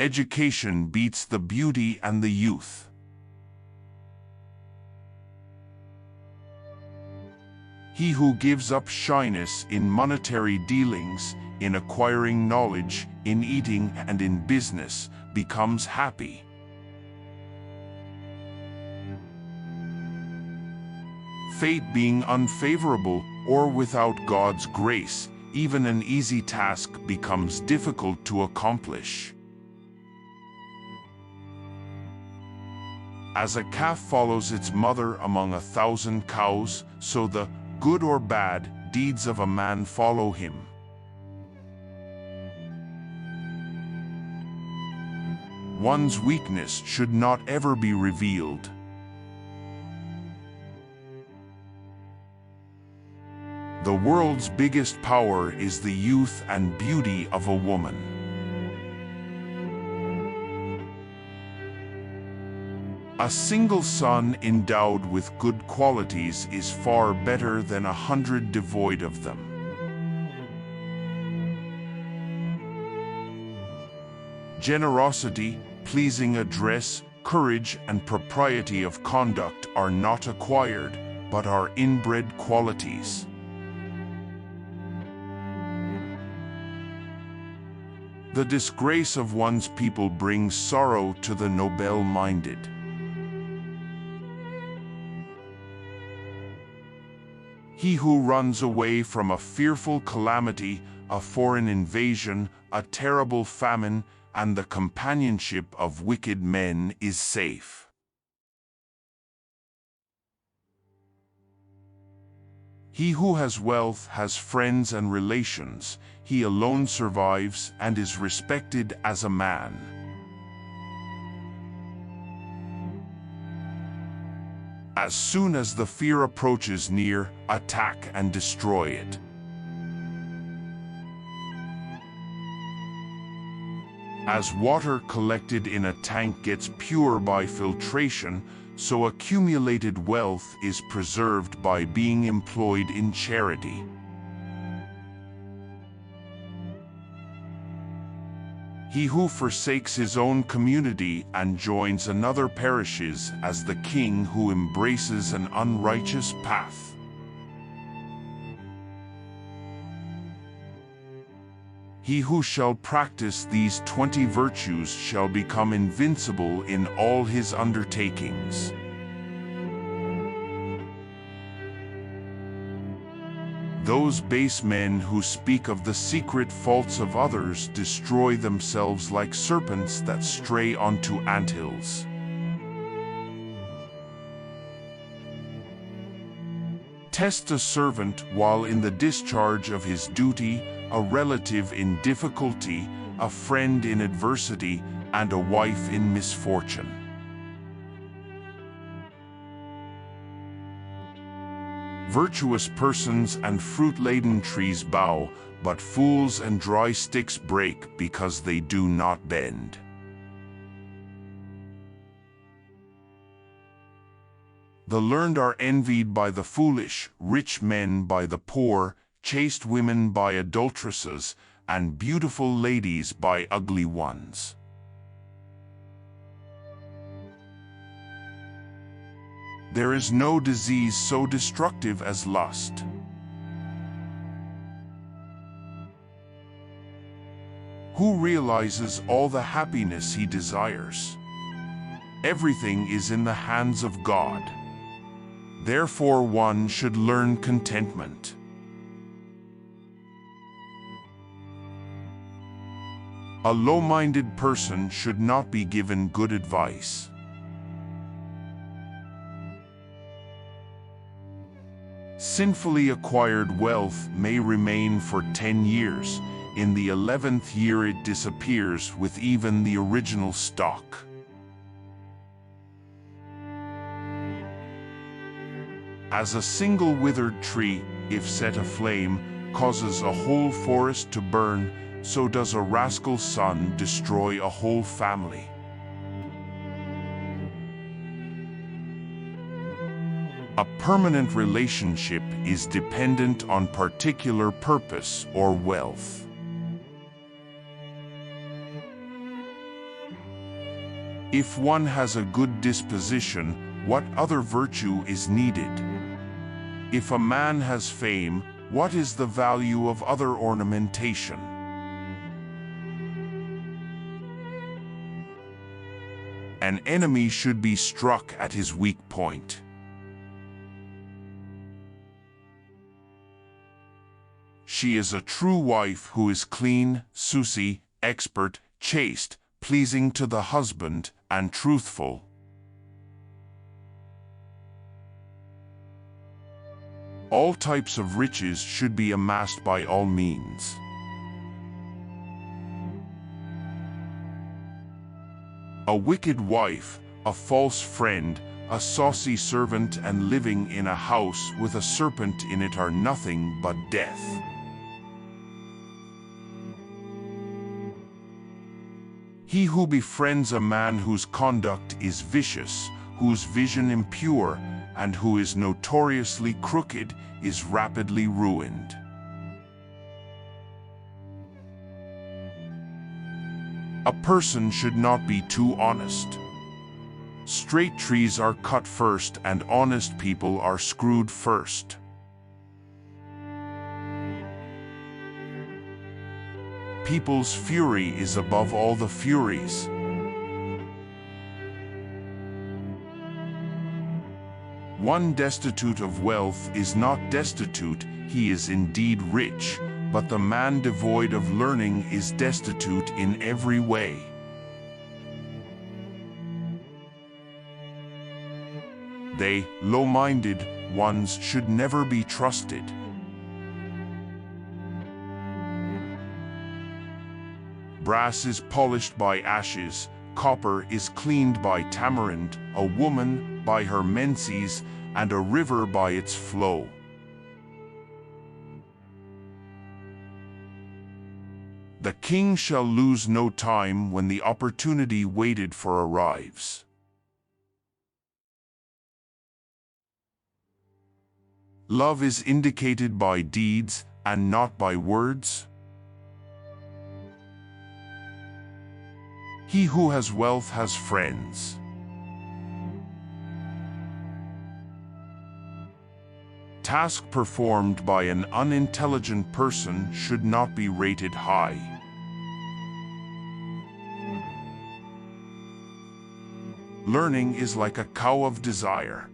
Education beats the beauty and the youth. He who gives up shyness in monetary dealings, in acquiring knowledge, in eating and in business, becomes happy. Fate being unfavorable or without God's grace, even an easy task becomes difficult to accomplish. As a calf follows its mother among 1,000 cows, so the good or bad deeds of a man follow him. One's weakness should not ever be revealed. The world's biggest power is the youth and beauty of a woman. A single son endowed with good qualities is far better than 100 devoid of them. Generosity, pleasing address, courage, and propriety of conduct are not acquired, but are inbred qualities. The disgrace of one's people brings sorrow to the noble-minded. He who runs away from a fearful calamity, a foreign invasion, a terrible famine, and the companionship of wicked men is safe. He who has wealth has friends and relations. He alone survives and is respected as a man. As soon as the fear approaches near, attack and destroy it. As water collected in a tank gets pure by filtration, so accumulated wealth is preserved by being employed in charity. He who forsakes his own community and joins another perishes as the king who embraces an unrighteous path. He who shall practice these 20 virtues shall become invincible in all his undertakings. Those base men who speak of the secret faults of others destroy themselves like serpents that stray onto anthills. Test a servant while in the discharge of his duty, a relative in difficulty, a friend in adversity, and a wife in misfortune. Virtuous persons and fruit-laden trees bow, but fools and dry sticks break because they do not bend. The learned are envied by the foolish, rich men by the poor, chaste women by adulteresses, and beautiful ladies by ugly ones. There is no disease so destructive as lust. Who realizes all the happiness he desires? Everything is in the hands of God. Therefore, one should learn contentment. A low-minded person should not be given good advice. Sinfully acquired wealth may remain for 10 years. In the 11th year it disappears with even the original stock. As a single withered tree, if set aflame, causes a whole forest to burn, so does a rascal's son destroy a whole family. A permanent relationship is dependent on particular purpose or wealth. If one has a good disposition, what other virtue is needed? If a man has fame, what is the value of other ornamentation? An enemy should be struck at his weak point. She is a true wife who is clean, soucy, expert, chaste, pleasing to the husband, and truthful. All types of riches should be amassed by all means. A wicked wife, a false friend, a saucy servant, and living in a house with a serpent in it are nothing but death. He who befriends a man whose conduct is vicious, whose vision impure, and who is notoriously crooked, is rapidly ruined. A person should not be too honest. Straight trees are cut first, and honest people are screwed first. People's fury is above all the furies. One destitute of wealth is not destitute, he is indeed rich, but the man devoid of learning is destitute in every way. They, low-minded ones, should never be trusted. Brass is polished by ashes, copper is cleaned by tamarind, a woman by her menses, and a river by its flow. The king shall lose no time when the opportunity waited for arrives. Love is indicated by deeds and not by words. He who has wealth has friends. Task performed by an unintelligent person should not be rated high. Learning is like a cow of desire.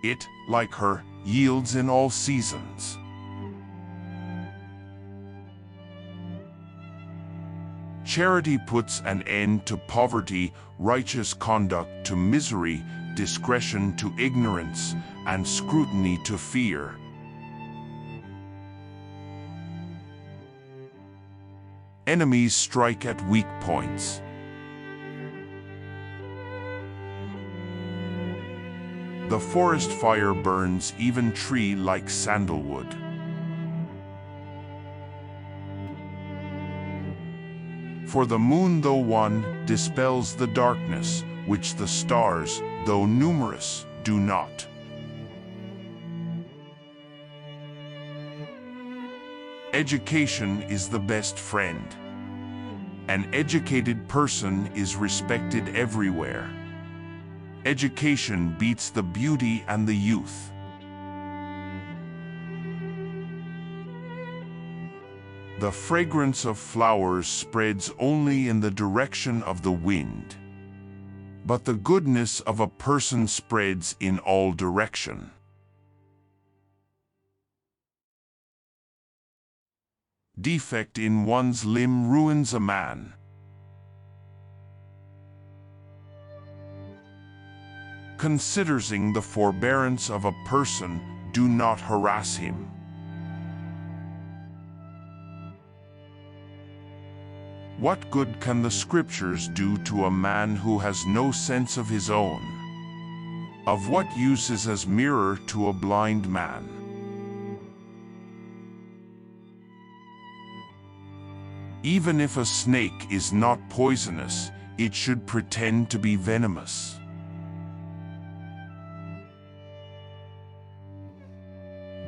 It, like her, yields in all seasons. Charity puts an end to poverty, righteous conduct to misery, discretion to ignorance, and scrutiny to fear. Enemies strike at weak points. The forest fire burns even tree like sandalwood. For the moon, though one, dispels the darkness, which the stars, though numerous, do not. Education is the best friend. An educated person is respected everywhere. Education beats the beauty and the youth. The fragrance of flowers spreads only in the direction of the wind, but the goodness of a person spreads in all direction. Defect in one's limb ruins a man. Considering the forbearance of a person, do not harass him. What good can the scriptures do to a man who has no sense of his own? Of what use is a mirror to a blind man? Even if a snake is not poisonous, it should pretend to be venomous.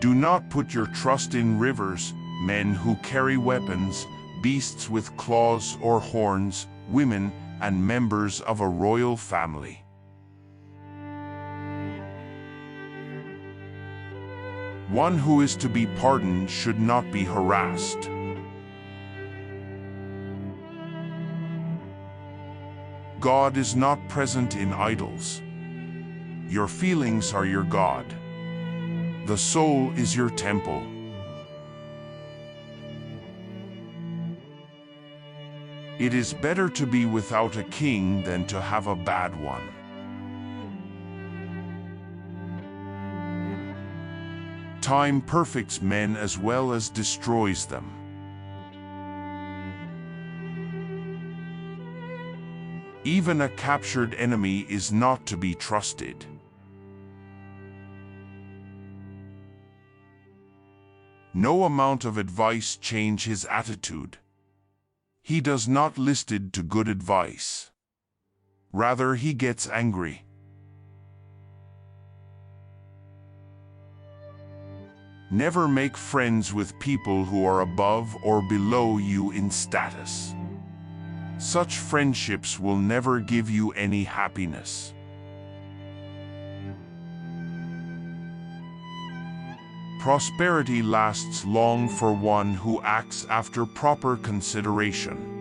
Do not put your trust in rivers, men who carry weapons, beasts with claws or horns, women, and members of a royal family. One who is to be pardoned should not be harassed. God is not present in idols. Your feelings are your God. The soul is your temple. It is better to be without a king than to have a bad one. Time perfects men as well as destroys them. Even a captured enemy is not to be trusted. No amount of advice changes his attitude. He does not listen to good advice. Rather, he gets angry. Never make friends with people who are above or below you in status. Such friendships will never give you any happiness. Prosperity lasts long for one who acts after proper consideration.